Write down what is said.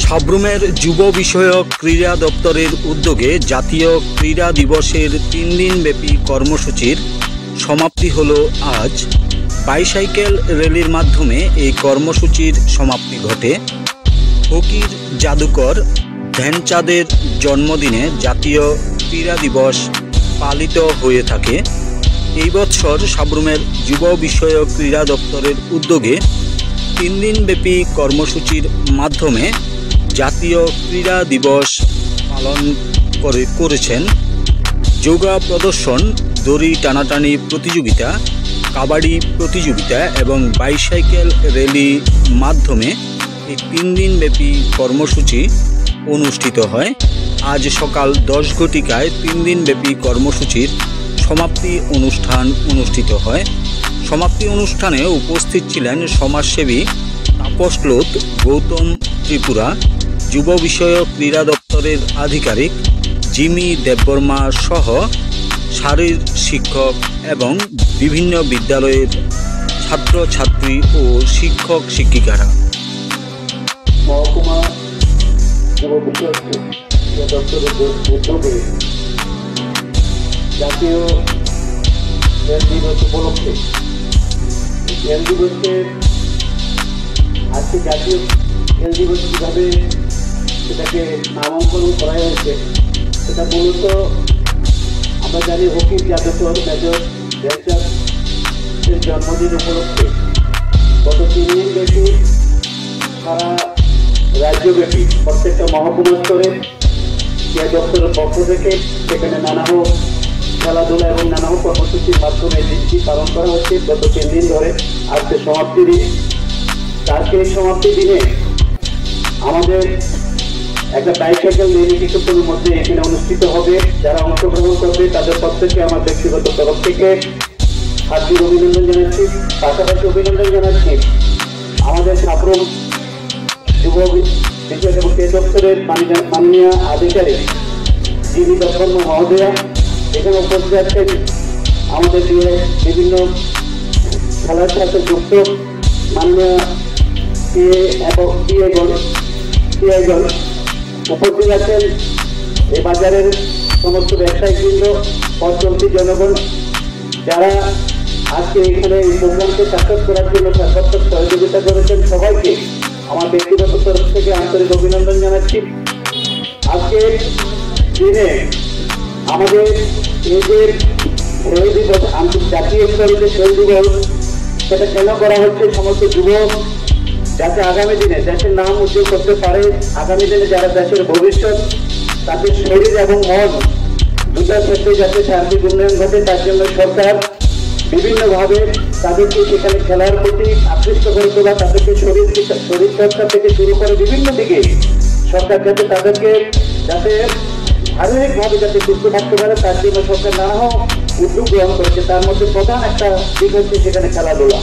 সাব্রুমের যুব বিষয়ক ক্রীড়া দপ্তরের উদ্যোগে জাতীয় ক্রীড়া দিবসের 3 দিনব্যাপী কর্মসূচির সমাপ্তি হলো আজ। বাইসাইকেল র্যালির মাধ্যমে এই কর্মসূচির সমাপ্তি ঘটে। হকির জাদুকর ধ্যানচাঁদের জন্মদিনে জাতীয় ক্রীড়া দিবস পালিত হয়ে থাকে। এই বছর সাব্রুমের যুব বিষয়ক ক্রীড়া দপ্তরের উদ্যোগে 3 দিনব্যাপী কর্মসূচির মাধ্যমে জাতীয় ক্রীড়া দিবস পালন করেছেন। যোগা প্রদর্শন, দড়ি টানাটানি প্রতিযোগিতা, কাবাডি প্রতিযোগিতা এবং বাইসাইকেল র্যালি মাধ্যমে এই 3 দিনব্যাপী কর্মসূচি অনুষ্ঠিত হয়। আজ সকাল 10 ঘটিকায় 3 দিনব্যাপী কর্মসূচির সমাপ্তি অনুষ্ঠান অনুষ্ঠিত হয়। সমাপ্তি অনুষ্ঠানে উপস্থিত ছিলেন সমাজসেবী তাপস লোধ, গৌতম ত্রিপুরা, যুব বিষয়ক ক্রীড়া দপ্তরের আধিকারিক জিমি দেববর্মা সহ শারীর শিক্ষক এবং বিভিন্ন বিদ্যালয়ের ছাত্রছাত্রী ও শিক্ষক শিক্ষিকারা। মহকুমা যুব বিষয়ক ক্রীড়া দপ্তরের উদ্যোগে জাতীয় খেল দিবস উপলক্ষে খেল দিবসের আজকে জাতীয় খেল দিবস কীভাবে সেটাকে নামাঙ্কন করা হয়েছে সেটা মূলত আমরা জানি হকির জাদুকর মেজর ধ্যানচাঁদের জন্মদিন উপলক্ষে গত 3 দিন ব্যাপী সারা রাজ্যব্যাপী প্রত্যেকটা মহকুমা স্তরে ক্রীড়া দপ্তরের পক্ষ থেকে সেখানে নানা খেলাধুলা এবং নানা কর্মসূচির মাধ্যমে দিনটি পালন করা হচ্ছে গত 3 দিন ধরে। আজকে সমাপ্তি দিন। আজকে এই সমাপ্তি দিনে আমাদের একটা বাইসাইকেল র্যালি কিছুক্ষণের মধ্যে এখানে অনুষ্ঠিত হবে। যারা অংশগ্রহণ করবে তাদের প্রত্যেককে আমার ব্যক্তিগত তরফ থেকে হার্দিক অভিনন্দন জানাচ্ছি। পাশাপাশি অভিনন্দন জানাচ্ছি আমাদের সাব্রুম যুব বিষয়ক এবং ক্রীড়া দপ্তরের মাননীয় আধিকারিক জিমি দেববর্মা মহোদয়া। এখানে উপস্থিত আছেন আমাদের বিভিন্ন খেলার সাথে যুক্ত মাননীয় এবং পিআইগণ উপস্থিত আছেন। এই বাজারের সমস্ত ব্যবসায়িকবৃন্দ, পথচলতি জনগণ, যারা আজকে এখানে এই প্রোগ্রামকে সাক্ষাৎ করার জন্য সর্বাত্মক সহযোগিতা করেছেন, সবাইকে আমার ব্যক্তিগত তরফ থেকে আন্তরিক অভিনন্দন জানাচ্ছি। আজকের দিনে আমাদের এই যে খেল দিবস, জাতীয় স্তরে যে খেল দিবস, সেটা কেন করা হচ্ছে? সমস্ত যুবক যাতে আগামী দিনে দেশের নাম উজ্জ্বল করতে পারে, আগামী দিনে যারা দেশের ভবিষ্যৎ, তাদের শরীর এবং মন দুটার ক্ষেত্রে যাতে সার্বিক উন্নয়ন ঘটে, তার জন্য সরকার বিভিন্নভাবে তাদেরকে সেখানে খেলার প্রতি আকৃষ্ট করে তোলা, তাদেরকে শরীর চর্চা থেকে শুরু করে বিভিন্ন দিকে সরকার তাদেরকে যাতে শারীরিকভাবে যাতে সুস্থ থাকতে পারে, তার জন্য সরকার নানা উদ্যোগ গ্রহণ করেছে। তার মধ্যে প্রধান একটা দিক হচ্ছে সেখানে খেলাধুলা।